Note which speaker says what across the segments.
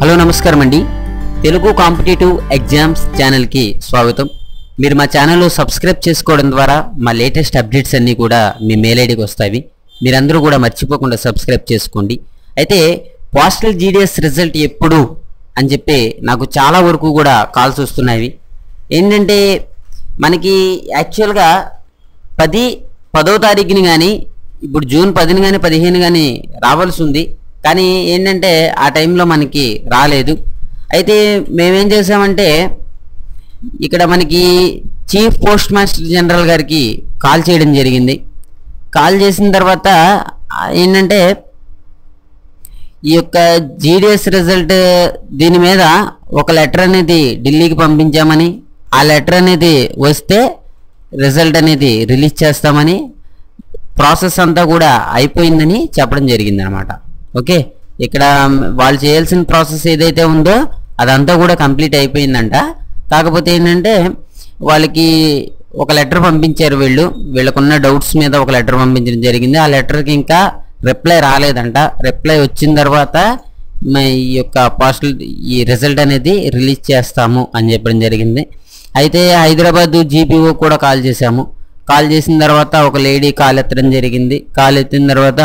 Speaker 1: Hello నమస్కారం అండి. Telugu competitive exams ఛానల్కి స్వాగతం. మీరు మా ఛానల్లో సబ్స్క్రైబ్ చేసుకోవడం ద్వారా మా లేటెస్ట్ అప్డేట్స్ అన్నీ కూడా మీ మెయిల్ ఐడికి వస్తాయి. మీరందరూ కూడా మర్చిపోకుండా సబ్స్క్రైబ్ చేసుకోండి. అయితే పోస్టల్ జీడీఎస్ రిజల్ట్ ఎప్పుడు అని చెప్పి నాకు చాలా వరకు కూడా కాల్స్ వస్తున్నాయి. ఏంటంటే మనకి యాక్చువల్గా 10వ తారీఖుని కానీ ఇప్పుడు జూన్ 10ని కానీ 15 కానీ రావాల్సి ఉంది. కానీ ఏంటంటే ఆ టైంలో మనకి రాలేదు. అయితే మేమేం చేసామంటే ఇక్కడ మనకి చీఫ్ పోస్ట్ మాస్టర్ జనరల్ గారికి కాల్ చేయడం జరిగింది. కాల్ చేసిన తర్వాత ఏంటంటే ఈ యొక్క జీడీఎస్ రిజల్ట్ దీని మీద ఒక లెటర్ అనేది ఢిల్లీకి పంపించామని, ఆ లెటర్ అనేది వస్తే రిజల్ట్ అనేది రిలీజ్ చేస్తామని, ప్రాసెస్ అంతా కూడా అయిపోయిందని చెప్పడం జరిగింది అనమాట. ఓకే, ఇక్కడ వాళ్ళు చేయాల్సిన ప్రాసెస్ ఏదైతే ఉందో అదంతా కూడా కంప్లీట్ అయిపోయిందంట. కాకపోతే ఏంటంటే వాళ్ళకి ఒక లెటర్ పంపించారు, వీళ్ళకున్న డౌట్స్ మీద ఒక లెటర్ పంపించడం జరిగింది. ఆ లెటర్కి ఇంకా రిప్లై రాలేదంట. రిప్లై వచ్చిన తర్వాత ఈ యొక్క పోస్టల్ ఈ రిజల్ట్ అనేది రిలీజ్ చేస్తాము అని చెప్పడం జరిగింది. అయితే హైదరాబాద్ జీపీఓ కూడా కాల్ చేశాము. కాల్ చేసిన తర్వాత ఒక లేడీ కాల్ ఎత్తడం జరిగింది. కాల్ ఎత్తిన తర్వాత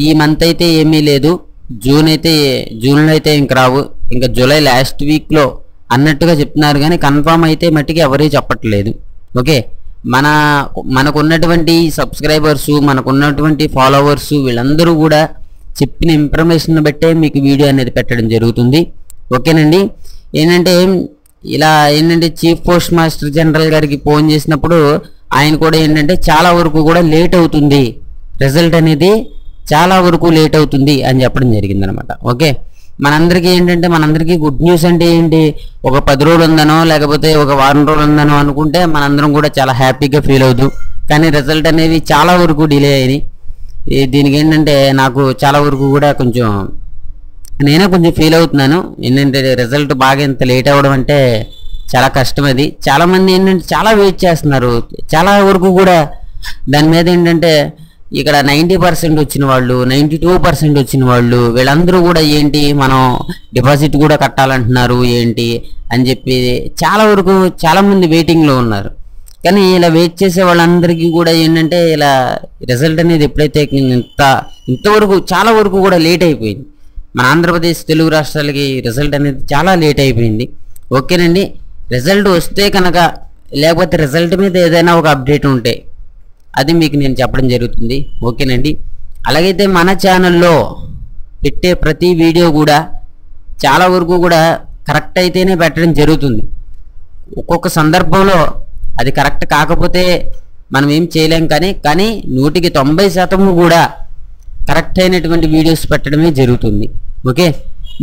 Speaker 1: ఈ మంత్ అయితే ఏమీ లేదు, జూన్లో అయితే ఇంక రావు, ఇంకా జూలై లాస్ట్ వీక్లో అన్నట్టుగా చెప్తున్నారు. కానీ కన్ఫామ్ అయితే మట్టికి ఎవరూ చెప్పట్లేదు. ఓకే, మనకున్నటువంటి సబ్స్క్రైబర్సు, మనకున్నటువంటి ఫాలోవర్సు వీళ్ళందరూ కూడా చెప్పిన ఇన్ఫర్మేషన్ బట్టే మీకు వీడియో అనేది పెట్టడం జరుగుతుంది. ఓకేనండి. ఏంటంటే చీఫ్ పోస్ట్ మాస్టర్ జనరల్ గారికి ఫోన్ చేసినప్పుడు ఆయన కూడా ఏంటంటే చాలా వరకు కూడా లేట్ అవుతుంది, రిజల్ట్ అనేది చాలా వరకు లేట్ అవుతుంది అని చెప్పడం జరిగింది అనమాట. ఓకే, మనందరికీ గుడ్ న్యూస్ అంటే ఏంటి, ఒక 10 రోజులు ఉందనో లేకపోతే ఒక వారం రోజులు ఉందనో అనుకుంటే మనందరం కూడా చాలా హ్యాపీగా ఫీల్ అవుతాం. కానీ రిజల్ట్ అనేది చాలా వరకు డిలే అయ్యి దీనికి ఏంటంటే నాకు చాలా వరకు కూడా నేనే కొంచెం ఫీల్ అవుతున్నాను. ఏంటంటే రిజల్ట్ బాగా ఇంత లేట్ అవ్వడం అంటే చాలా కష్టం. అది చాలామంది ఏంటంటే చాలా వెయిట్ చేస్తున్నారు. చాలా వరకు కూడా దాని మీద ఏంటంటే ఇక్కడ 90% వచ్చిన వాళ్ళు, 92% వచ్చిన వాళ్ళు వీళ్ళందరూ కూడా ఏంటి మనం డిపాజిట్ కూడా కట్టాలంటున్నారు ఏంటి అని చెప్పి చాలా వరకు చాలామంది వెయిటింగ్లో ఉన్నారు. కానీ ఇలా వెయిట్ చేసే వాళ్ళందరికీ కూడా ఏంటంటే ఇలా రిజల్ట్ అనేది ఎప్పుడైతే ఇంతవరకు చాలా వరకు కూడా లేట్ అయిపోయింది. మన ఆంధ్రప్రదేశ్ తెలుగు రాష్ట్రాలకి రిజల్ట్ అనేది చాలా లేట్ అయిపోయింది. ఓకేనండి, రిజల్ట్ వస్తే కనుక లేకపోతే రిజల్ట్ మీద ఏదైనా ఒక అప్డేట్ ఉంటే అది మీకు నేను చెప్పడం జరుగుతుంది. ఓకేనండి. అలాగైతే మన ఛానల్లో పెట్టే ప్రతి వీడియో కూడా చాలా వరకు కూడా కరెక్ట్ అయితేనే పెట్టడం జరుగుతుంది. ఒక్కొక్క సందర్భంలో అది కరెక్ట్ కాకపోతే మనం ఏం చేయలేం. కానీ 190% కూడా కరెక్ట్ అయినటువంటి వీడియోస్ పెట్టడమే జరుగుతుంది. ఓకే,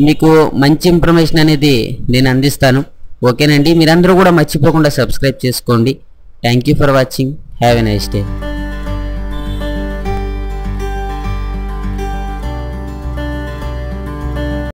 Speaker 1: మీకు మంచి ఇన్ఫర్మేషన్ అనేది నేను అందిస్తాను. ఓకేనండి, మీరందరూ కూడా మర్చిపోకుండా సబ్స్క్రైబ్ చేసుకోండి. Thank you for watching. Have a nice day.